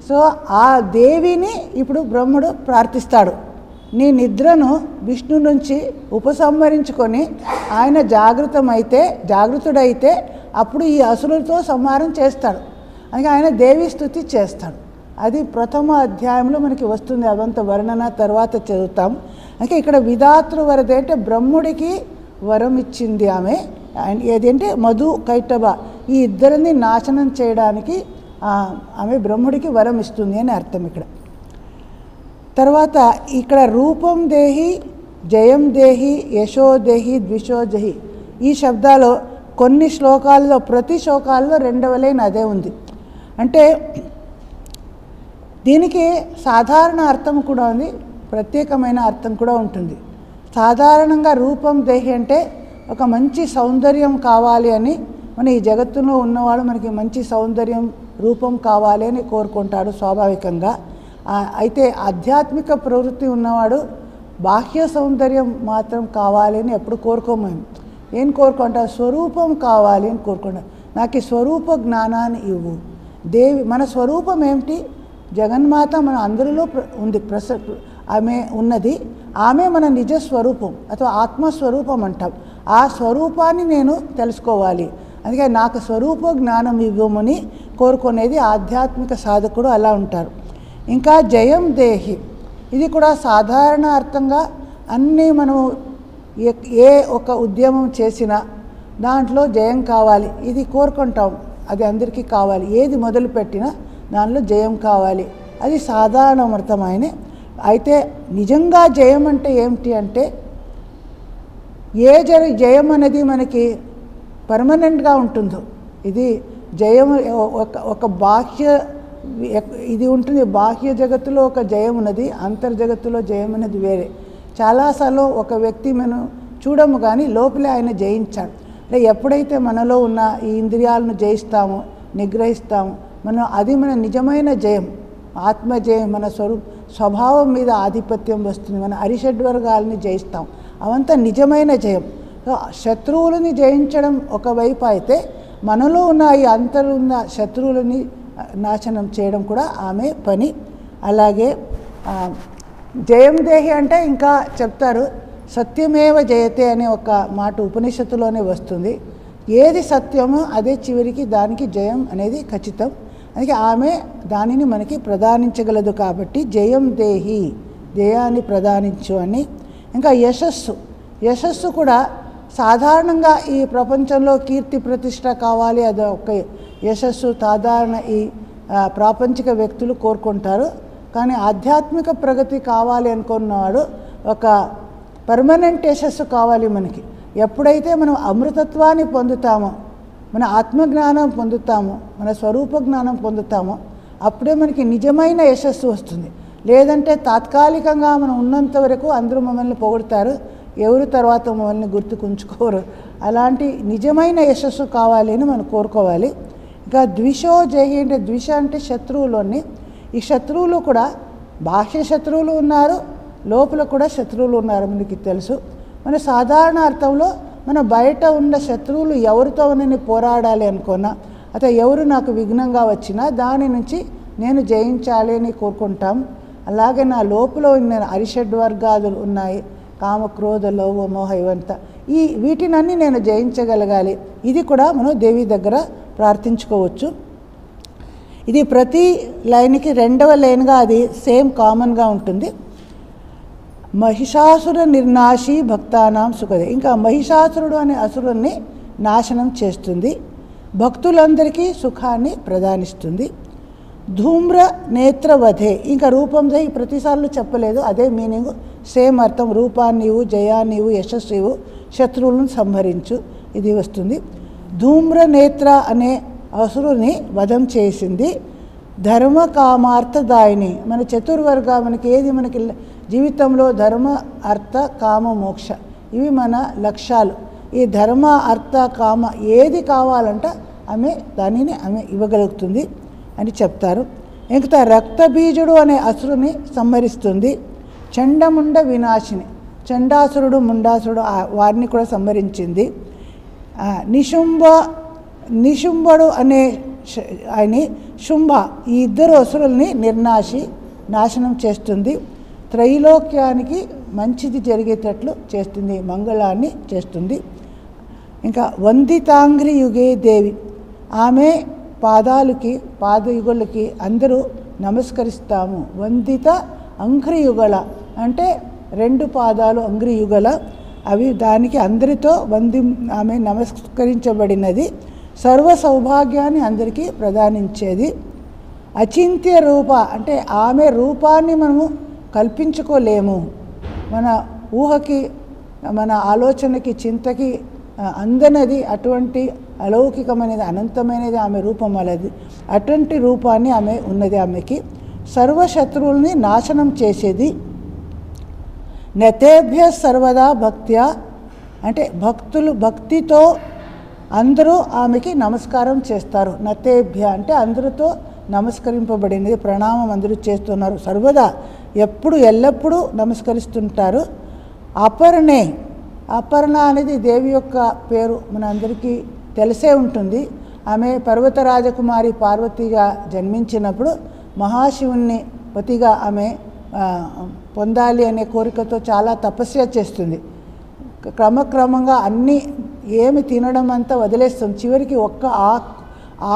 Speaker 1: సో ఆ దేవిని ఇప్పుడు బ్రహ్ముడు ప్రార్థిస్తాడు, నీ నిద్రను విష్ణు నుంచి ఉపసంహరించుకొని ఆయన జాగృతుడైతే అప్పుడు ఈ అసురులతో సంహారం చేస్తాడు. అందుకే ఆయన దేవి స్తుతి చేస్తాడు. అది ప్రథమ అధ్యాయంలో మనకి వస్తుంది. అవంత వర్ణన తర్వాత చదువుతాం. అంటే ఇక్కడ విధాతృ వరద అంటే బ్రహ్ముడికి వరం ఇచ్చింది ఆమె. ఏదంటే మధు కైటభ ఈ ఇద్దరిని నాశనం చేయడానికి ఆమె బ్రహ్ముడికి వరం ఇస్తుంది అని అర్థం. ఇక్కడ తర్వాత ఇక్కడ రూపం దేహి, జయం దేహి, యశో దేహి, ద్విషో దేహి ఈ శబ్దాలు కొన్ని శ్లోకాల్లో, ప్రతి శ్లోకాల్లో రెండవ లైన్ అదే ఉంది. అంటే దీనికి సాధారణ అర్థం కూడా ఉంది, ప్రత్యేకమైన అర్థం కూడా ఉంటుంది. సాధారణంగా రూపం దేహి అంటే ఒక మంచి సౌందర్యం కావాలి అని, మన ఈ జగత్తులో ఉన్నవాడు మనకి మంచి సౌందర్యం రూపం కావాలి అని కోరుకుంటాడు స్వాభావికంగా. అయితే ఆధ్యాత్మిక ప్రవృత్తి ఉన్నవాడు బాహ్య సౌందర్యం మాత్రం కావాలి అని ఎప్పుడు కోరుకోమేము. ఏం కోరుకుంటా? స్వరూపం కావాలి అని కోరుకుంటాం. నాకు ఈ స్వరూప జ్ఞానాన్ని ఇవ్వు దేవి. మన స్వరూపం ఏమిటి? జగన్మాత మన అందరిలో ఉంది, ఆమె ఉన్నది. ఆమె మన నిజ స్వరూపం ಅಥವಾ ఆత్మస్వరూపం అంటాం. ఆ స్వరూపాన్ని నేను తెలుసుకోవాలి. అందుకే నాకు స్వరూప జ్ఞానం ఇవ్వమని కోరుకునేది ఆధ్యాత్మిక సాధకుడు అలా ఉంటారు. ఇంకా జయం దేహి ఇది కూడా సాధారణ అర్థంగా అన్నీ మనము ఏ ఒక ఉద్యమం చేసినా దాంట్లో జయం కావాలి ఇది కోరుకుంటాం. అది అందరికీ కావాలి. ఏది మొదలుపెట్టినా దానిలో జయం కావాలి, అది సాధారణ అర్థమైన. అయితే నిజంగా జయం అంటే ఏమిటి అంటే జయం అనేది మనకి పర్మనెంట్గా ఉంటుందో ఇది జయం ఒక బాహ్య ఇది ఉంటుంది. బాహ్య జగత్తులో ఒక జయం ఉన్నది, అంతర్జగత్తులో జయం అనేది వేరే. చాలాసార్లు ఒక వ్యక్తి మనం చూడము కానీ లోపలే ఆయన జయించాడు. అంటే ఎప్పుడైతే మనలో ఉన్న ఈ ఇంద్రియాలను జయిస్తామో, నిగ్రహిస్తామో, అది మన నిజమైన జయం, ఆత్మజయం. మన స్వభావం మీద ఆధిపత్యం వస్తుంది. మన అరిషడ్వర్గాలని జయిస్తాం, అవంతా నిజమైన జయం. శత్రువులని జయించడం ఒకవైపు అయితే, మనలో ఉన్న ఈ అంతరున్న శత్రువులని నాశనం చేయడం కూడా ఆమె పని. అలాగే జయం దేహి అంటే ఇంకా చెప్తారు, సత్యమేవ జయతే అనే ఒక మాట ఉపనిషత్తులోనే వస్తుంది. ఏది సత్యమో అదే చివరికి దానికి జయం అనేది ఖచ్చితం. అందుకే ఆమె దానిని మనకి ప్రదానించగలదు కాబట్టి జయం దేహి, జయాన్ని ప్రదానించు అని. ఇంకా యశస్సు కూడా సాధారణంగా ఈ ప్రపంచంలో కీర్తి ప్రతిష్ట కావాలి, అది ఒక యశస్సు సాధారణ ఈ ప్రాపంచిక వ్యక్తులు కోరుకుంటారు. కానీ ఆధ్యాత్మిక ప్రగతి కావాలి అనుకున్నవాడు ఒక పర్మనెంట్ యశస్సు కావాలి మనకి. ఎప్పుడైతే మనం అమృతత్వాన్ని పొందుతామో, మన ఆత్మజ్ఞానం పొందుతామో, మన స్వరూప జ్ఞానం పొందుతామో అప్పుడే మనకి నిజమైన యశస్సు వస్తుంది. లేదంటే తాత్కాలికంగా మనం ఉన్నంత వరకు అందరూ మమ్మల్ని పొగుడతారు, ఎవరు తర్వాత మమ్మల్ని గుర్తుకుంచుకోరు. అలాంటి నిజమైన యశస్సు కావాలి అని మనం కోరుకోవాలి. ఇంకా ద్విషో జయి అంటే, ద్విష అంటే శత్రువులోని. ఈ శత్రువులు కూడా బాహ్య శత్రువులు ఉన్నారు, లోపల కూడా శత్రువులు ఉన్నారు, మనకి తెలుసు. మన సాధారణ అర్థంలో మన బయట ఉన్న శత్రువులు ఎవరితో నేను పోరాడాలి అనుకున్నా, అతను ఎవరు నాకు విఘ్నంగా వచ్చినా దాని నుంచి నేను జయించాలి అని కోరుకుంటాం. అలాగే నా లోపల ఉన్న అరిషడ్వర్గాదులు ఉన్నాయి, కామ క్రోధ లోభ మోహ ఇవంతా, వీటినన్నీ నేను జయించగలగాలి. ఇది కూడా మనం దేవి దగ్గర ప్రార్థించుకోవచ్చు. ఇది ప్రతి లైన్కి రెండవ లైన్గా అది సేమ్ కామన్గా ఉంటుంది. మహిషాసుర నిర్నాశి భక్తానాం సుఖదే. ఇంకా మహిషాసురుడు అనే అసురుణ్ణి నాశనం చేస్తుంది, భక్తులందరికీ సుఖాన్ని ప్రదానిస్తుంది. ధూమ్ర నేత్రవధే, ఇంకా రూపం జయి ప్రతిసార్లు చెప్పలేదు, అదే మీనింగ్, సేమ్ అర్థం. రూపాన్ని ఇవ్వు, జయాన్ని ఇవ్వు, యశస్సు ఇవ్వు, శత్రువులను సంహరించు, ఇది వస్తుంది. ధూమ్ర నేత్ర అనే అసురుని వధం చేసింది. ధర్మ కామార్థదాయిని, మన చతుర్వర్గ మనకి ఏది మనకి జీవితంలో ధర్మ అర్థ కామ మోక్ష ఇవి మన లక్ష్యాలు. ఈ ధర్మ అర్థ కామ ఏది కావాలంటే దానిని ఆమె ఇవ్వగలుగుతుంది అని చెప్తారు. ఇంకా రక్తబీజుడు అనే అసురుని సంహరిస్తుంది. చండముండ వినాశిని, చండాసురుడు ముండాసురుడు వారిని కూడా సంహరించింది. నిశుంభుడు అనే ఆయన శుంభ, ఈ ఇద్దరు అసురుల్ని నాశనం చేస్తుంది. త్రైలోక్యానికి మంచిది జరిగేటట్లు చేస్తుంది, మంగళాన్ని చేస్తుంది. ఇంకా వందితాంగ్రి యుగే దేవి, ఆమె పాదయుగులకి అందరూ నమస్కరిస్తాము. వందిత అంఘ్రియుగల అంటే 2 పాదాలు అంఘ్రియుగల, అవి దానికి అందరితో ఆమె నమస్కరించబడినది. సర్వ సౌభాగ్యాన్ని అందరికీ ప్రదానించేది. అచింత్య రూప అంటే ఆమె రూపాన్ని మనము కల్పించుకోలేము, మన ఊహకి మన ఆలోచనకి చింతకి అందనది, అటువంటి అలౌకికమైనది అనంతమైనది ఆమె రూపం అలది. అటువంటి రూపాన్ని ఆమె ఉన్నది. ఆమెకి సర్వశత్రువుల్ని నాశనం చేసేది. నతేభ్య సర్వదా భక్త్యా అంటే భక్తితో అందరూ ఆమెకి నమస్కారం చేస్తారు. నతేభ్య అంటే అందరితో నమస్కరింపబడినది, ప్రణామం అందరూ చేస్తున్నారు. సర్వదా ఎల్లప్పుడూ నమస్కరిస్తుంటారు. అపర్ణ అనేది దేవి యొక్క పేరు, మన అందరికీ తెలిసే ఉంటుంది. ఆమె పర్వత రాజకుమారి పార్వతిగా జన్మించినప్పుడు మహాశివుణ్ణి పతిగా ఆమె పొందాలి అనే కోరికతో చాలా తపస్య చేస్తుంది. క్రమక్రమంగా ఏమి తినడం అంతా వదిలేస్తుంది. చివరికి ఒక్క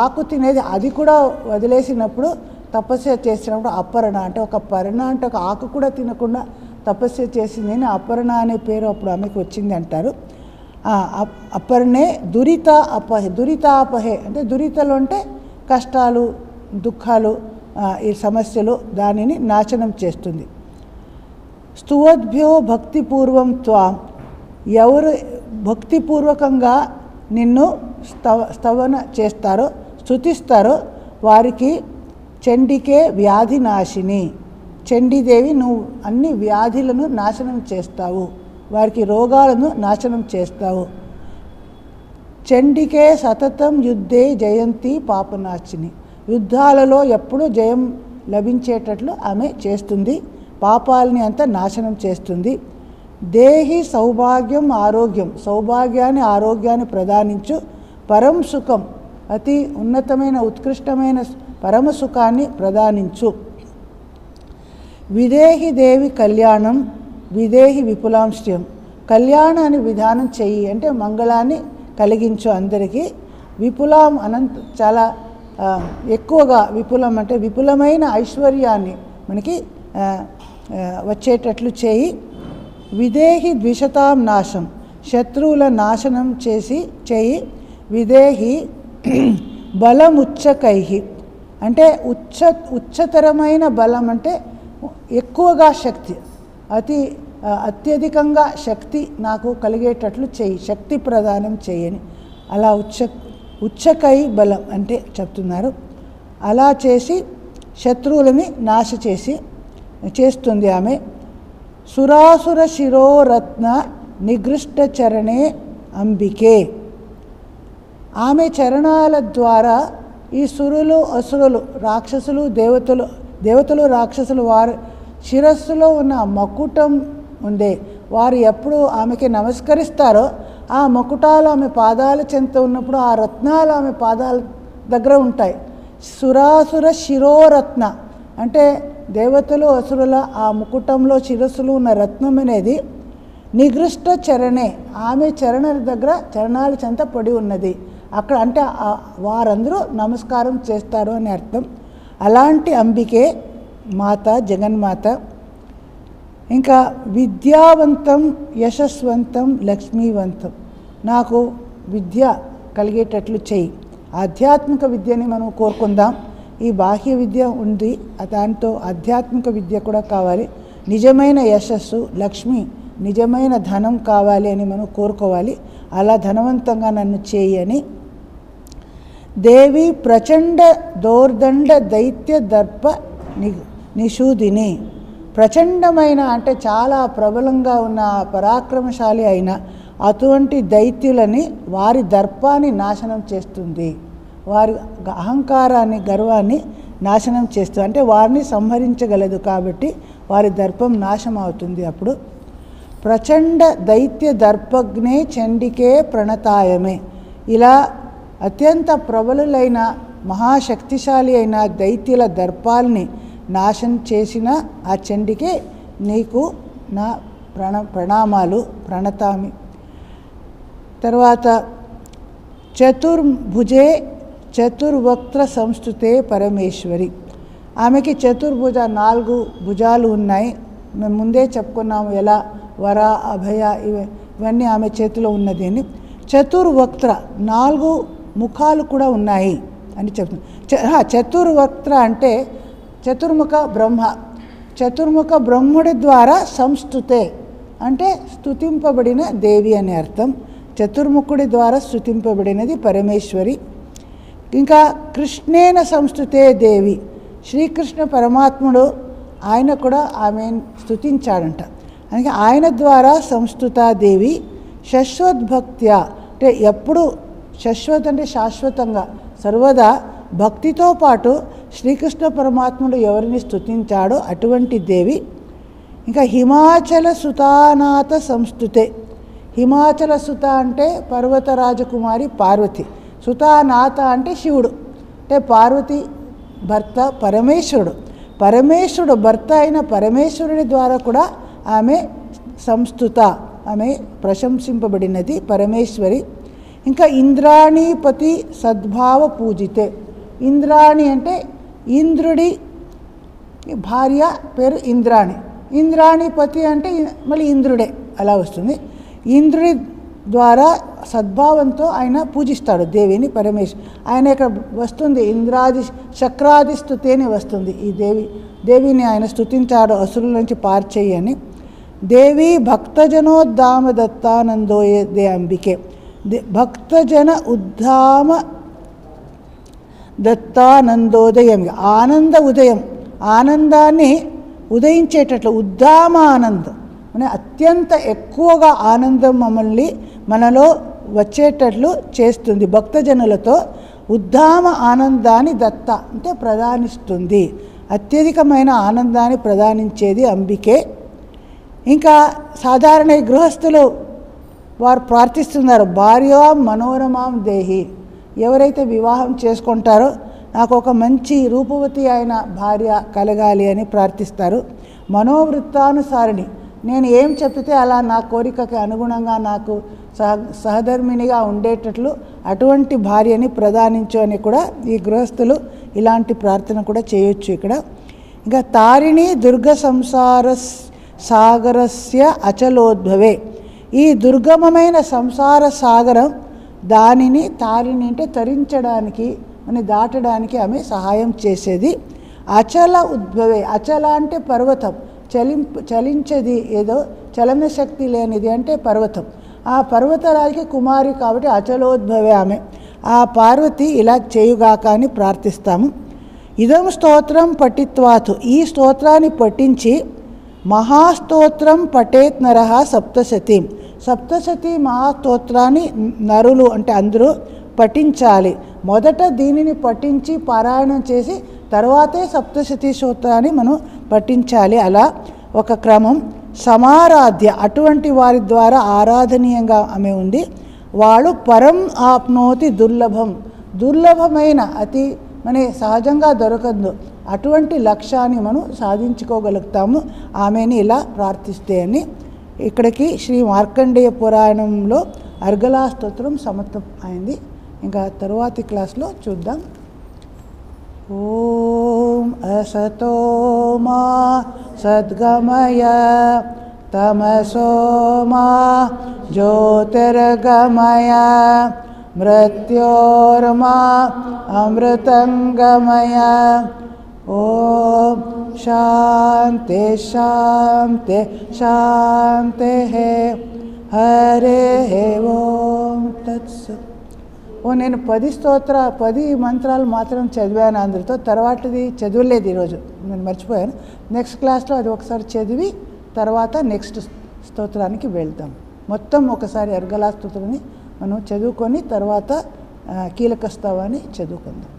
Speaker 1: ఆకు తినేది అది కూడా వదిలేసినప్పుడు, తపస్య చేసినప్పుడు అపర్ణ అంటే ఒక ఆకు కూడా తినకుండా తపస్య చేసింది అని అపర్ణ అనే పేరు అప్పుడు ఆమెకు వచ్చింది అంటారు. అపర్ణే దురితాపహే అంటే దురితలు అంటే కష్టాలు, దుఃఖాలు, ఈ సమస్యలు, దానిని నాశనం చేస్తుంది. స్తువద్భ్యో భక్తిపూర్వం త్వాం, ఎవరు భక్తిపూర్వకంగా నిన్ను స్తవన చేస్తారో, స్తుతిస్తారో వారికి చండికే వ్యాధి నాశిని, చండీదేవి నువ్వు అన్ని వ్యాధులను నాశనం చేస్తావు, వారికి రోగాలను నాశనం చేస్తావు. చండికే సతతం యుద్ధే జయంతి పాపనాశిని, యుద్ధాలలో ఎప్పుడూ జయం లభించేటట్లు ఆమె చేస్తుంది, పాపాలని అంతా నాశనం చేస్తుంది. దేహి సౌభాగ్యం ఆరోగ్యం, సౌభాగ్యాన్ని ఆరోగ్యాన్ని ప్రదానించు. పరం సుఖం, అతి ఉన్నతమైన ఉత్కృష్టమైన పరమ సుఖాన్ని ప్రదానించు. విదేహి దేవి కళ్యాణం విదేహి విపులాంశ్యం, కళ్యాణాన్ని విధానం చెయ్యి అంటే మంగళాన్ని కలిగించు అందరికీ. విపులాం చాలా ఎక్కువగా, విపులం అంటే విపులమైన ఐశ్వర్యాన్ని మనకి వచ్చేటట్లు చేయి. విదేహి ద్విషతాం నాశం, శత్రువుల నాశనం చేయి. విదేహి బలముచ్చకైహి అంటే ఉచ్చతరమైన బలం అంటే ఎక్కువగా శక్తి, అత్యధికంగా శక్తి నాకు కలిగేటట్లు చేయి, శక్తి ప్రదానం చేయని. అలా ఉచ్చకై బలం అంటే చెప్తున్నారు. అలా చేసి శత్రువులని చేస్తుంది ఆమె. సురాసుర శిరోరత్న నిగృష్ట చరణే అంబికే, ఆమె చరణాల ద్వారా ఈ సురులు అసురులు, రాక్షసులు దేవతలు రాక్షసులు వారి శిరస్సులో ఉన్న మకుటం ఉందే, వారు ఎప్పుడు ఆమెకి నమస్కరిస్తారో ఆ మకుటాలు ఆమె పాదాల చెంత ఉన్నప్పుడు ఆ రత్నాలు ఆమె పాదాల దగ్గర ఉంటాయి. సురాసుర శిరోరత్న అంటే దేవతలు అసురుల ఆ ముకుటంలో శిరస్సులు ఉన్న రత్నం అనేది నిగృష్ట చరణే, ఆమె చరణాల చెంత పడి ఉన్నది. అక్కడ అంటే వారందరూ నమస్కారం చేస్తారు అని అర్థం. అలాంటి అంబికే మాత, జగన్మాత. ఇంకా విద్యావంతం, యశస్వంతం, లక్ష్మీవంతం, నాకు విద్య కలిగేటట్లు చేయి. ఆధ్యాత్మిక విద్యని మనం కోరుకుందాం. ఈ బాహ్య విద్య ఉంది, దాంతో ఆధ్యాత్మిక విద్య కూడా కావాలి. నిజమైన యశస్సు, లక్ష్మి, నిజమైన ధనం కావాలి అని మనం కోరుకోవాలి. అలా ధనవంతంగా నన్ను చేయి అని. దేవి ప్రచండ దోర్దండ దైత్య దర్ప నిషూదిని, ప్రచండమైన అంటే చాలా ప్రబలంగా ఉన్న పరాక్రమశాలి అయిన అటువంటి దైత్యులని వారి దర్పాన్ని నాశనం చేస్తుంది, వారి అహంకారాన్ని, గర్వాన్ని నాశనం చేస్తుంది. అంటే వారిని సంహరించగలదు కాబట్టి వారి దర్పం నాశనం అవుతుంది. అప్పుడు ప్రచండ దైత్య దర్పగ్నే చండికే ప్రణతాయమే, ఇలా అత్యంత ప్రబలులైన మహాశక్తిశాలి అయిన దైత్యుల దర్పాల్ని నాశనం చేసిన ఆ చండికే నీకు నా ప్రణామాలు, ప్రణతామి. తర్వాత చతుర్భుజే చతుర్వక్త్ర సంస్థుతే పరమేశ్వరి, ఆమెకి చతుర్భుజ 4 భుజాలు ఉన్నాయి. మేము ముందే చెప్పుకున్నాము ఎలా వర అభయ ఇవన్నీ ఆమె చేతిలో ఉన్నది అని. చతుర్వక్త్ర 4 ముఖాలు కూడా ఉన్నాయి అని చెప్తుంది. చతుర్వక్త్ర అంటే చతుర్ముఖ బ్రహ్మ, చతుర్ముఖ బ్రహ్ముడి ద్వారా సంస్థుతే అంటే స్తుతింపబడిన దేవి అని అర్థం. చతుర్ముఖుడి ద్వారా స్తుతింపబడినది పరమేశ్వరి. ఇంకా కృష్ణేన సంస్థుతే దేవి, శ్రీకృష్ణ పరమాత్ముడు ఆయన కూడా ఆమె స్తుతించాడంట. అందుకే ఆయన ద్వారా సంస్థుతాదేవి. శశ్వద్భక్త్యా అంటే ఎప్పుడు, శశ్వత్ అంటే శాశ్వతంగా, సర్వదా భక్తితో పాటు శ్రీకృష్ణ పరమాత్ముడు ఎవరిని స్తుతించాడో అటువంటి దేవి. ఇంకా హిమాచల సుతానాథ సంస్థుతే, హిమాచల సుత అంటే పర్వత రాజకుమారి పార్వతి, సుతానాథ అంటే శివుడు, అంటే పార్వతి భర్త పరమేశ్వరుడు. పరమేశ్వరుడు భర్త అయిన పరమేశ్వరుడి ద్వారా కూడా ఆమె సంస్థుత, ఆమె ప్రశంసింపబడినది పరమేశ్వరి. ఇంకా ఇంద్రాణీపతి సద్భావ పూజితే, ఇంద్రాణి అంటే ఇంద్రుడి భార్య పేరు ఇంద్రాణి, ఇంద్రాణీపతి అంటే మళ్ళీ ఇంద్రుడే అలా వస్తుంది. ఇంద్రుడి ద్వారా సద్భావంతో ఆయన పూజిస్తాడు దేవిని పరమేశ్వరు. ఆయన ఇక్కడ వస్తుంది ఇంద్రాది శక్రాది స్తుతి అని వస్తుంది. ఈ దేవిని ఆయన స్తుతించాడు అసురుల నుంచి పార్చేయి అని. దేవి భక్తజనోద్ధామ దత్తానందోయే దే అంబికే, భక్తజన ఉద్ధామ దత్తానందోదయం, ఆనంద ఉదయం, ఆనందాన్ని ఉదయించేటట్లు, ఉద్ధామ ఆనందం అంటే అత్యంత ఎక్కువగా ఆనందం మమ్మల్ని మనలో వచ్చేటట్లు చేస్తుంది. భక్తజనులతో ఉద్ధామ ఆనందాన్ని దత్త అంటే ప్రదానిస్తుంది, అత్యధికమైన ఆనందాన్ని ప్రదానించేది అంబికే. ఇంకా సాధారణ గృహస్థులు వారు ప్రార్థిస్తున్నారు భార్య మనోరమాం దేహి, ఎవరైతే వివాహం చేసుకుంటారో నాకు ఒక మంచి రూపవతి అయిన భార్య కలగాలి అని ప్రార్థిస్తారు. మనోవృత్తానుసారిణి, నేను ఏం చెప్పితే అలా నా కోరికకి అనుగుణంగా నాకు సహధర్మినిగా ఉండేటట్లు అటువంటి భార్యని ప్రదానించు అని కూడా ఈ గృహస్థులు ఇలాంటి ప్రార్థన కూడా చేయొచ్చు ఇక్కడ. ఇంకా తారిణి దుర్గ సంసార సాగరస్య అచలోద్భవే, ఈ దుర్గమమైన సంసార సాగరం దానిని తారిణి అంటే తరించడానికి అని దాటడానికి ఆమె సహాయం చేసేది. అచల ఉద్భవే, అచల అంటే పర్వతం, చలించేది, ఏదో చలన శక్తి లేనిది అంటే పర్వతం. ఆ పర్వతరాజుకి కుమారి కాబట్టి అచలోద్భవే ఆమె. ఆ పార్వతి ఇలా చేయుగాక అని ప్రార్థిస్తాము. ఇదం స్తోత్రం పఠిత్వాతు, ఈ స్తోత్రాన్ని పఠించి మహాస్తోత్రం పఠేత్ నరః సప్తశతీం, సప్తశతి మహాస్తోత్రాన్ని నరులు అంటే అందరూ పఠించాలి. మొదట దీనిని పఠించి పారాయణం చేసి తర్వాతే సప్తశతి స్తోత్రాన్ని మనం పఠించాలి. అలా ఒక క్రమం. సమారాధ్య, అటువంటి వారి ద్వారా ఆరాధనీయంగా ఆమె ఉంది. వాళ్ళు పరం ఆప్నోతి దుర్లభం, దుర్లభమైన అతి సహజంగా దొరకదు అటువంటి లక్ష్యాన్ని మనం సాధించుకోగలుగుతాము ఆమెని ఇలా ప్రార్థిస్తే అని. ఇక్కడికి శ్రీ మార్కండేయ పురాణంలో అర్గళా స్తోత్రం సమర్థం అయింది. ఇంకా తరువాతి క్లాస్లో చూద్దాం. ఓం అసతో మా సద్గమయ తమసో మా జ్యోతిర్గమయ మృత్యోర్మా అమృతంగమయ. ఓం శాంతి శాంతి శాంతి. హరే ఓం తత్సత్. నేను 10 మంత్రాలు మాత్రం చదివాను అందరితో, తర్వాతది చదవలేదు ఈరోజు, నేను మర్చిపోయాను. నెక్స్ట్ క్లాస్లో అది ఒకసారి చదివి తర్వాత నెక్స్ట్ స్తోత్రానికి వెళ్తాం. మొత్తం ఒకసారి అర్గళా స్తోత్రాన్ని మనం చదువుకొని తర్వాత కీలక స్తవాన్ని చదువుకుందాం.